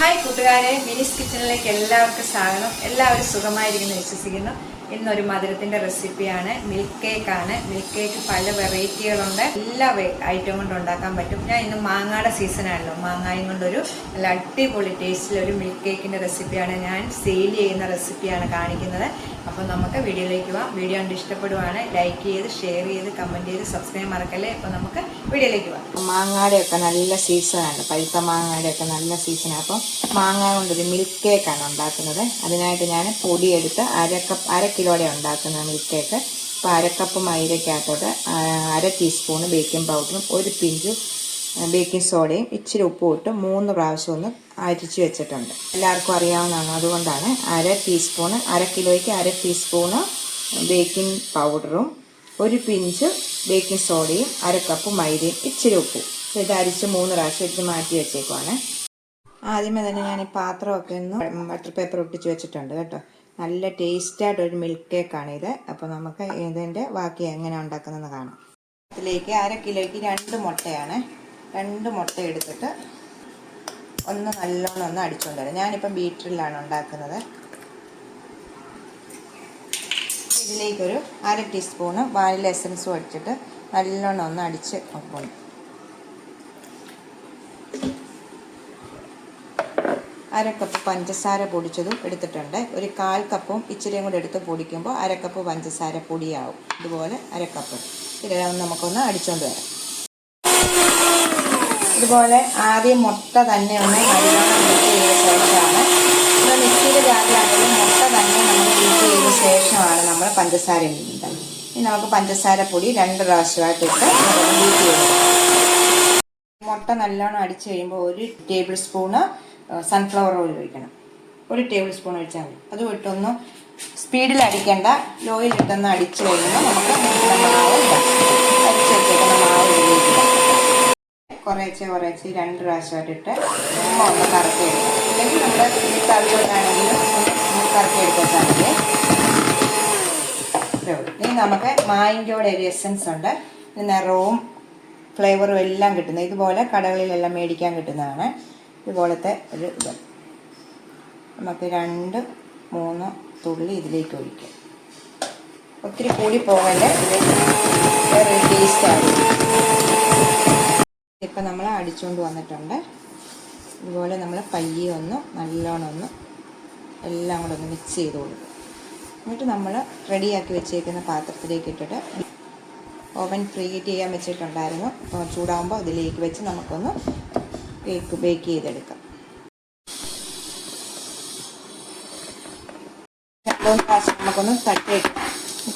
Hi കൂട്ടുകാരെ, മിനിസ് കിച്ചണിലേക്ക് എല്ലാവർക്കും സ്വാഗതം. എല്ലാവരും സുഖമായിരിക്കുന്നു വിശ്വസിക്കുന്നു. ഇന്നൊരു മധുരത്തിൻ്റെ റെസിപ്പിയാണ്. മിൽക്ക് കേക്കാണ്. മിൽക്ക് കേക്ക് പല വെറൈറ്റികളുണ്ട്. എല്ലാ ഐറ്റം കൊണ്ട് ഉണ്ടാക്കാൻ പറ്റും. ഞാൻ ഇന്ന് മാങ്ങയുടെ സീസണാണല്ലോ, മാങ്ങായും കൊണ്ടൊരു നല്ല അടിപൊളി ടേസ്റ്റിലൊരു മിൽക്ക് കേക്കിൻ്റെ റെസിപ്പിയാണ് ഞാൻ സെയിൽ ചെയ്യുന്ന റെസിപ്പിയാണ് കാണിക്കുന്നത്. അപ്പോൾ നമുക്ക് വീഡിയോയിലേക്ക് പോവാം. വീഡിയോ കണ്ട് ഇഷ്ടപ്പെടുവാണ് ലൈക്ക് ചെയ്ത്, ഷെയർ ചെയ്ത്, കമൻറ്റ് ചെയ്ത്, സബ്സ്ക്രൈബ് മറക്കല്ലേ. അപ്പോൾ നമുക്ക് വീഡിയോയിലേക്ക് പോവാം. മാങ്ങയുടെയൊക്കെ നല്ല സീസണാണ്, പഴുത്ത മാങ്ങയുടെയൊക്കെ നല്ല സീസണാണ്. അപ്പം മാങ്ങ കൊണ്ടൊരു മിൽക്ക് കേക്കാണ് ഉണ്ടാക്കുന്നത്. അതിനായിട്ട് ഞാൻ പൊടിയെടുത്ത് അര കിലോയുടെ ഉണ്ടാക്കുന്നത് മിൽക്ക് കേക്ക്. അപ്പോൾ അരക്കപ്പ് മൈദയ്ക്കകത്തോട്ട് 1/2 ടീസ്പൂണ് ബേക്കിംഗ് പൗഡറും 1 പിഞ്ച് ബേക്കിംഗ് സോഡയും ഇച്ചിരി ഉപ്പും ഇട്ട് 3 പ്രാവശ്യം ഒന്ന് അരിച്ച് വെച്ചിട്ടുണ്ട്. എല്ലാവർക്കും അറിയാവുന്നതാണ്, അതുകൊണ്ടാണ്. 1/2 ടീസ്പൂണ്, 1 കിലോയ്ക്ക് 1/2 ടീസ്പൂണ് ബേക്കിംഗ് പൗഡറും 1 പിഞ്ച് ബേക്കിംഗ് സോഡയും 1 കപ്പ് മൈദയും ഇച്ചിരി ഉപ്പും ഇത് അരിച്ച് 3 പ്രാവശ്യം എടുത്ത് മാറ്റി വെച്ചേക്കുവാണ്. ആദ്യമേ തന്നെ ഞാൻ ഈ പാത്രമൊക്കെ ഒന്ന് ബട്ടർ പേപ്പർ ഒട്ടിച്ച് വെച്ചിട്ടുണ്ട് കേട്ടോ. നല്ല ടേസ്റ്റായിട്ടൊരു മിൽക്ക് കേക്കാണിത്. അപ്പോൾ നമുക്ക് ഇതിൻ്റെ ബാക്കി എങ്ങനെ ഉണ്ടാക്കുന്നതെന്ന് കാണാം. ഇതിലേക്ക് 1/2 കിലോയ്ക്ക് 2 മുട്ടയാണ്. 2 മുട്ട എടുത്തിട്ട് ഒന്ന് നല്ലോണം ഒന്ന് അടിച്ചുകൊണ്ട് വരാം. ഞാനിപ്പം ബീറ്ററിലാണ് ഉണ്ടാക്കുന്നത്. ഇതിലേക്കൊരു 1/2 ടീസ്പൂണ് വാനില എസൻസും ഒഴിച്ചിട്ട് നല്ലോണം ഒന്ന് അടിച്ച് വെക്കണം. 1/2 കപ്പ് പഞ്ചസാര പൊടിച്ചതും എടുത്തിട്ടുണ്ട്. ഒരു 1/4 കപ്പും ഇച്ചിരിയും കൂടെ എടുത്ത് പൊടിക്കുമ്പോൾ 1/2 കപ്പ് പഞ്ചസാര പൊടിയാവും. ഇതുപോലെ 1/2 കപ്പ് ഇതെല്ലാം നമുക്കൊന്ന് അടിച്ചുകൊണ്ട് വരാം. ഇതുപോലെ ആദ്യം മുട്ട തന്നെ ഒന്ന് നല്ലോണം ബീറ്റ് ചെയ്ത ശേഷമാണ്, ഇപ്പോൾ മിക്സിയുടെ ജാറിലാണെങ്കിലും മുട്ട തന്നെ നമ്മൾ ബീറ്റ് ചെയ്ത ശേഷമാണ് നമ്മൾ പഞ്ചസാര ഇടുന്നത്. ഇനി നമുക്ക് പഞ്ചസാര പൊടി 2 പ്രാവശ്യമായിട്ടിട്ട് ബീറ്റ് ചെയ്ത് മുട്ട നല്ലോണം അടിച്ചു കഴിയുമ്പോൾ 1 ടേബിൾ സ്പൂണ് സൺഫ്ലവർ ഓയിൽ ഒഴിക്കണം. 1 ടേബിൾ സ്പൂൺ ഒഴിച്ചാൽ മതി. അത് വിട്ടൊന്ന് സ്പീഡിൽ അടിക്കേണ്ട, ലോയിലിട്ടൊന്ന് അടിച്ചു കഴിയുമ്പോൾ നമുക്ക് മാവ് അരിച്ച് വെച്ചേക്കുന്ന മാവ് ഇതിലേക്ക് കുറേശ്ശെ 2 പ്രാവശ്യമായിട്ടിട്ട് ഒന്ന് കറക്കി എടുക്കാം. അല്ലെങ്കിൽ നമ്മുടെ തവികൊണ്ടാണെങ്കിലും ഒന്ന് കറക്കി എടുത്താൽ മതി. ഇനി നമുക്ക് മാങ്ങയുടെ ഒരു എസൻസ് ഉണ്ട്. നിറവും ഫ്ലേവറും എല്ലാം കിട്ടുന്നത് ഇതുപോലെ കടകളിലെല്ലാം മേടിക്കാൻ കിട്ടുന്നതാണ്. ഇതുപോലത്തെ ഒരു ഇത് നമുക്ക് 2-3 തുള്ളി ഇതിലേക്ക് ഒഴിക്കാം. ഒത്തിരി കൂടി പോകല്ലേ, ഇത് വേറെ ടേസ്റ്റാണ്. ഇപ്പം നമ്മൾ അടിച്ചുകൊണ്ട് വന്നിട്ടുണ്ട്. ഇതുപോലെ നമ്മൾ പയ്യെ ഒന്ന് നല്ലോണം ഒന്ന് എല്ലാം കൂടെ ഒന്ന് മിക്സ് ചെയ്ത് കൊടുക്കും. എന്നിട്ട് നമ്മൾ റെഡിയാക്കി വെച്ചേക്കുന്ന പാത്രത്തിലേക്ക് ഇട്ടിട്ട് ഓവൻ പ്രീ ഹീറ്റ് ചെയ്യാൻ വെച്ചിട്ടുണ്ടായിരുന്നു. ചൂടാകുമ്പോൾ ഇതിലേക്ക് വെച്ച് നമുക്കൊന്ന് കേക്ക് ബേക്ക് ചെയ്തെടുക്കാം. 2 പ്രാവശ്യം നമുക്കൊന്ന് തട്ടിയിട്ട്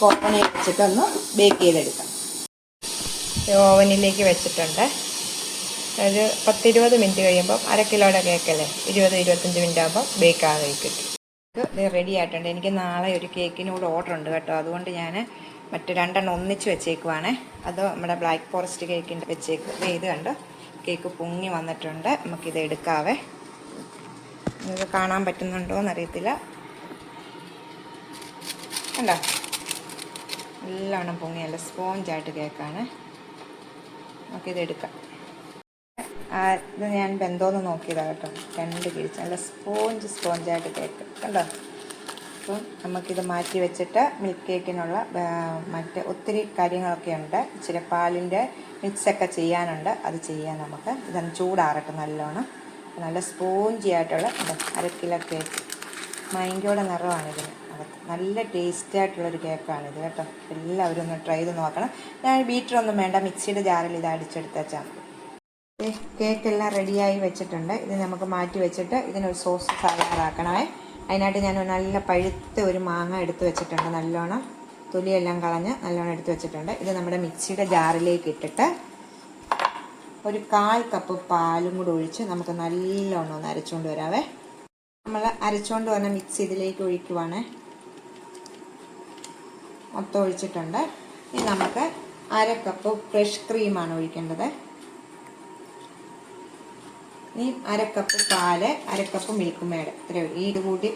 ഓവനിൽ വെച്ചിട്ടൊന്ന് ബേക്ക് ചെയ്തെടുക്കാം. ഓവനിലേക്ക് വെച്ചിട്ടുണ്ട്. ഒരു 10-20 മിനിറ്റ് കഴിയുമ്പം 1/2 കിലോയുടെ കേക്കല്ലേ, 20-25 മിനിറ്റ് ആകുമ്പോൾ ബേക്ക് ആകെ കിട്ടും. ഇത് റെഡി ആയിട്ടുണ്ട്. എനിക്ക് നാളെ ഒരു കേക്കിനൂടെ ഓർഡർ ഉണ്ട് കേട്ടോ. അതുകൊണ്ട് ഞാൻ മറ്റ് 2 ഒന്നിച്ച് വെച്ചേക്കുവാണ്. അത് നമ്മുടെ ബ്ലാക്ക് ഫോറസ്റ്റ് കേക്കിൻ്റെ വെച്ചേക്കും. ഇത് കണ്ടോ, കേക്ക് പൊങ്ങി വന്നിട്ടുണ്ട്. നമുക്കിത് എടുക്കാവേ. നിങ്ങൾക്ക് കാണാൻ പറ്റുന്നുണ്ടോ എന്നറിയത്തില്ല. കണ്ടോ, നല്ലോണം പൊങ്ങി നല്ല സ്പോഞ്ചായിട്ട് കേക്കാണ്. നമുക്കിത് എടുക്കാം. ഇത് ഞാൻ ബെന്തോന്ന് നോക്കിയതാണ് കേട്ടോ. 2 കിഴിച്ച് നല്ല സ്പോഞ്ചായിട്ട് കേക്ക് കണ്ടോ. അപ്പം നമുക്കിത് മാറ്റി വെച്ചിട്ട് മിൽക്ക് കേക്കിനുള്ള മറ്റ് ഒത്തിരി കാര്യങ്ങളൊക്കെ ഉണ്ട്. ഇച്ചിരി പാലിൻ്റെ മിക്സൊക്കെ ചെയ്യാനുണ്ട്. അത് ചെയ്യാൻ നമുക്ക് ഇതൊന്ന് ചൂടാറട്ടെ നല്ലോണം. നല്ല സ്പോഞ്ചി ആയിട്ടുള്ള 1/2 കിലോ കേക്ക് മാങ്ങയുടെ നിറമാണിതിന് അകത്ത്. നല്ല ടേസ്റ്റായിട്ടുള്ളൊരു കേക്കാണിത് കേട്ടോ. എല്ലാവരും ഒന്ന് ട്രൈ ചെയ്ത് നോക്കണം. ഞാൻ ബീറ്ററൊന്നും വേണ്ട, മിക്സിയുടെ ജാറിൽ ഇത് അടിച്ചെടുത്ത് വെച്ചാൽ മതി. കേക്കെല്ലാം റെഡിയായി വെച്ചിട്ടുണ്ട്. ഇത് നമുക്ക് മാറ്റി വെച്ചിട്ട് ഇതിനൊരു സോസ് തയ്യാറാക്കണമേ. അതിനായിട്ട് ഞാൻ നല്ല പഴുത്ത ഒരു മാങ്ങ എടുത്ത് വെച്ചിട്ടുണ്ട്. നല്ലോണം തൊലിയെല്ലാം കളഞ്ഞ് നല്ലോണം എടുത്ത് വെച്ചിട്ടുണ്ട്. ഇത് നമ്മുടെ മിക്സിയുടെ ജാറിലേക്ക് ഇട്ടിട്ട് ഒരു 1/4 കപ്പ് പാലും കൂടെ ഒഴിച്ച് നമുക്ക് നല്ലോണം ഒന്ന് അരച്ചുകൊണ്ട് വരാവേ. നമ്മൾ അരച്ചുകൊണ്ട് വന്ന മിക്സ് ഇതിലേക്ക് ഒഴിക്കുവാണ്. മൊത്തം ഒഴിച്ചിട്ടുണ്ട്. ഇനി നമുക്ക് 1/2 കപ്പ് ഫ്രഷ് ക്രീമാണ് ഒഴിക്കേണ്ടത്. ഇനി 1/2 കപ്പ് പാല്, 1/2 കപ്പ് മിൽക്ക് മേഡ്. ഇത്രയും ഇത് കൂട്ടി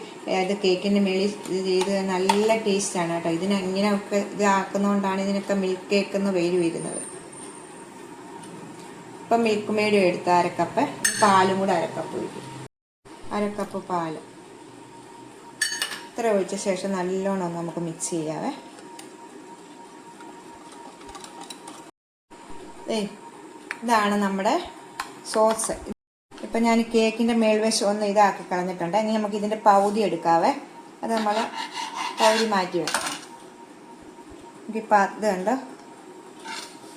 ഇത് കേക്കിൻ്റെ മേളിൽ ഇത് ചെയ്ത് നല്ല ടേസ്റ്റാണ് കേട്ടോ. ഇതിന് ഇങ്ങനെയൊക്കെ ഇത് ആക്കുന്നതുകൊണ്ടാണ് ഇതിനൊക്കെ മിൽക്ക് കേക്ക് എന്ന് പേര് വരുന്നത്. ഇപ്പം മിൽക്ക് മേഡും എടുത്ത് 1/2 കപ്പ്, പാലും കൂടെ 1/2 കപ്പ് ഒഴിക്കും. 1 കപ്പ് പാൽ ഇത്ര ഒഴിച്ച ശേഷം നല്ലോണം ഒന്ന് നമുക്ക് മിക്സ് ചെയ്യാവേ. ഇതാണ് നമ്മുടെ സോസ്. ഇപ്പം ഞാൻ കേക്കിൻ്റെ മേൽവശം ഒന്ന് ഇതാക്കി കളഞ്ഞിട്ടുണ്ട്. ഇനി നമുക്ക് ഇതിൻ്റെ പകുതി എടുക്കാവേ. അത് നമ്മൾ പകുതി മാറ്റി വെക്കാം. നമുക്കിപ്പോൾ ഇത് കണ്ടോ,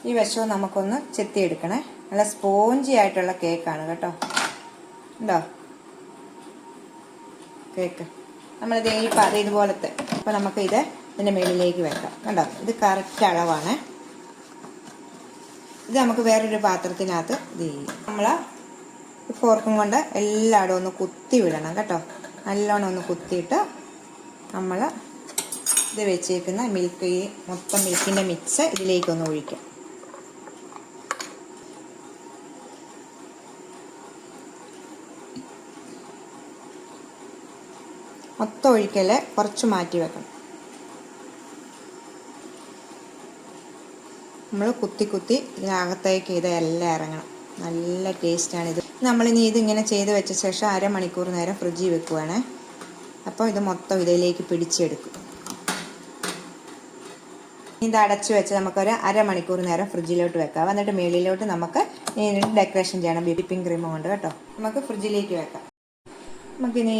ഈ വശവും നമുക്കൊന്ന് ചെത്തിയെടുക്കണേ. നല്ല സ്പോഞ്ചി ആയിട്ടുള്ള കേക്കാണ് കേട്ടോ. ഉണ്ടോ കേക്ക്? നമ്മളിത് ഇതുപോലത്തെ. അപ്പോൾ നമുക്കിത് ഇതിൻ്റെ മേളിലേക്ക് വെക്കാം. കണ്ടോ, ഇത് കറക്റ്റ് അളവാണ്. ഇത് നമുക്ക് വേറൊരു പാത്രത്തിനകത്ത് ഇത് ചെയ്യും. നമ്മൾ ഫോർക്കും കൊണ്ട് എല്ലായിടും ഒന്ന് കുത്തി വിടണം കേട്ടോ. നല്ലോണം ഒന്ന് കുത്തിയിട്ട് നമ്മൾ ഇത് വെച്ചേക്കുന്ന മിൽക്ക്, ഈ മൊത്തം മിൽക്കിൻ്റെ മിക്സ് ഇതിലേക്കൊന്ന് ഒഴിക്കാം. മൊത്തം ഒഴിക്കല്, കുറച്ച് മാറ്റി വെക്കണം. നമ്മൾ കുത്തി കുത്തി ഇതിനകത്തേക്ക് ഇതെല്ലാം ഇറങ്ങണം. നല്ല ടേസ്റ്റാണിത്. നമ്മളിനി ഇതിങ്ങനെ ചെയ്ത് വെച്ച ശേഷം 1/2 മണിക്കൂർ നേരം ഫ്രിഡ്ജിൽ വെക്കുവാണ്. അപ്പോൾ ഇത് മൊത്തം ഇതിലേക്ക് പിടിച്ചെടുക്കും. ഇത് അടച്ചു വെച്ച് നമുക്കൊരു 1/2 മണിക്കൂർ നേരം ഫ്രിഡ്ജിലോട്ട് വെക്കാം. എന്നിട്ട് മേളിലോട്ട് നമുക്ക് ഡെക്കറേഷൻ ചെയ്യണം വിപ്പിംഗ് ക്രീം കൊണ്ട് കേട്ടോ. നമുക്ക് ഫ്രിഡ്ജിലേക്ക് വെക്കാം. നമുക്കിനി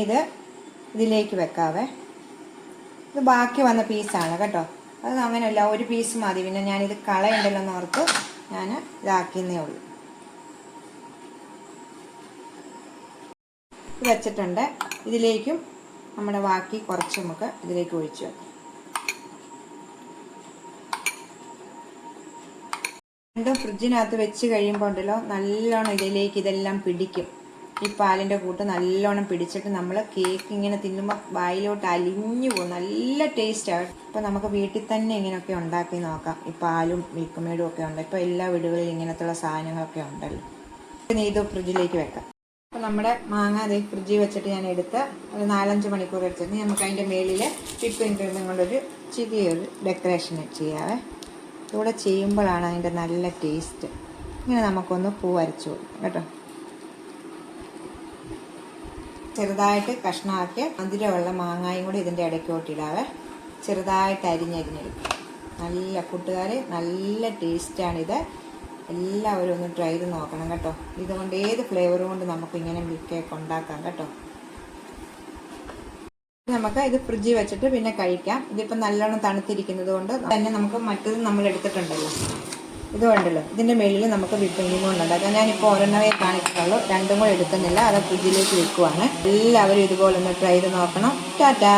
ഇതിലേക്ക് വെക്കാവേ. ഇത് ബാക്കി വന്ന പീസാണ് കേട്ടോ. അത് അങ്ങനെയല്ല, ഒരു പീസ് മതി. പിന്നെ ഞാനിത് കളയണ്ടല്ലോ എന്നോർത്ത് ഞാൻ ഇതാക്കുന്നേ ഉള്ളൂ. ഇത് വെച്ചിട്ടുണ്ട്. ഇതിലേക്കും നമ്മുടെ ബാക്കി കുറച്ച് നമുക്ക് ഇതിലേക്ക് ഒഴിച്ചു വെക്കാം. രണ്ടും ഫ്രിഡ്ജിനകത്ത് വെച്ച് കഴിയുമ്പോൾ ഉണ്ടല്ലോ നല്ലോണം ഇതിലേക്ക് ഇതെല്ലാം പിടിക്കും. ഈ പാലിൻ്റെ കൂട്ട് നല്ലോണം പിടിച്ചിട്ട് നമ്മൾ കേക്ക് ഇങ്ങനെ തിന്നുമ്പോൾ വായിലോട്ട് അലിഞ്ഞു പോകും. നല്ല ടേസ്റ്റാണ്. ഇപ്പോൾ നമുക്ക് വീട്ടിൽ തന്നെ ഇങ്ങനെയൊക്കെ ഉണ്ടാക്കി നോക്കാം. ഈ പാലും മിൽക്ക് മെയ്ഡും ഒക്കെ ഉണ്ട്. ഇപ്പോൾ എല്ലാ വീടുകളിലും ഇങ്ങനത്തുള്ള സാധനങ്ങളൊക്കെ ഉണ്ടല്ലോ. ഇനി ഇത് ഫ്രിഡ്ജിലേക്ക് വെക്കാം. അപ്പോൾ നമ്മുടെ മാങ്ങ അത് ഫ്രിഡ്ജിൽ വെച്ചിട്ട് ഞാൻ എടുത്ത് ഒരു 4-5 മണിക്കൂർ വെച്ചിട്ട് നമുക്ക് അതിൻ്റെ മേളിൽ വിപ്പിംഗ് ക്രീമും കൊണ്ടൊരു ചെറിയൊരു ഡെക്കറേഷൻ ചെയ്യാവേ. ഇവിടെ ചെയ്യുമ്പോഴാണ് അതിൻ്റെ നല്ല ടേസ്റ്റ്. ഇങ്ങനെ നമുക്കൊന്ന് പൂ അരച്ചു കൊടുക്കാം കേട്ടോ. ചെറുതായിട്ട് കഷ്ണമാക്കി മധുരമുള്ള മാങ്ങായും കൂടി ഇതിൻ്റെ ഇടയ്ക്കോട്ടിടാവേ. ചെറുതായിട്ട് അരിഞ്ഞെടുക്കും. നല്ല കൂട്ടുകാരെ, നല്ല ടേസ്റ്റാണിത്. എല്ലാവരും ഒന്ന് ട്രൈ ചെയ്ത് നോക്കണം കേട്ടോ. ഇതുകൊണ്ട് ഏത് ഫ്ലേവറും കൊണ്ട് നമുക്ക് ഇങ്ങനെ മിൽക്ക് കേക്ക് ഉണ്ടാക്കാം കേട്ടോ. നമുക്ക് ഇത് ഫ്രിഡ്ജിൽ വെച്ചിട്ട് പിന്നെ കഴിക്കാം. ഇതിപ്പോൾ നല്ലോണം തണുത്തിരിക്കുന്നത് കൊണ്ട് തന്നെ നമുക്ക് മറ്റത് നമ്മൾ എടുത്തിട്ടുണ്ടല്ലോ, ഇതുണ്ടല്ലോ, ഇതിൻ്റെ മേളിൽ നമുക്ക് വിപ്പിംഗ് ക്രീം കൊണ്ടുണ്ടാക്കാം. ഞാനിപ്പോൾ ഒരെണ്ണവേ കാണിച്ചിട്ടുള്ളൂ, 2 കൂടെ എടുക്കുന്നില്ല. അത് ഫ്രിഡ്ജിലേക്ക് വെക്കുവാണ്. എല്ലാവരും ഇതുപോലെ ഒന്ന് ട്രൈ ചെയ്ത് നോക്കണം. ടാറ്റാ.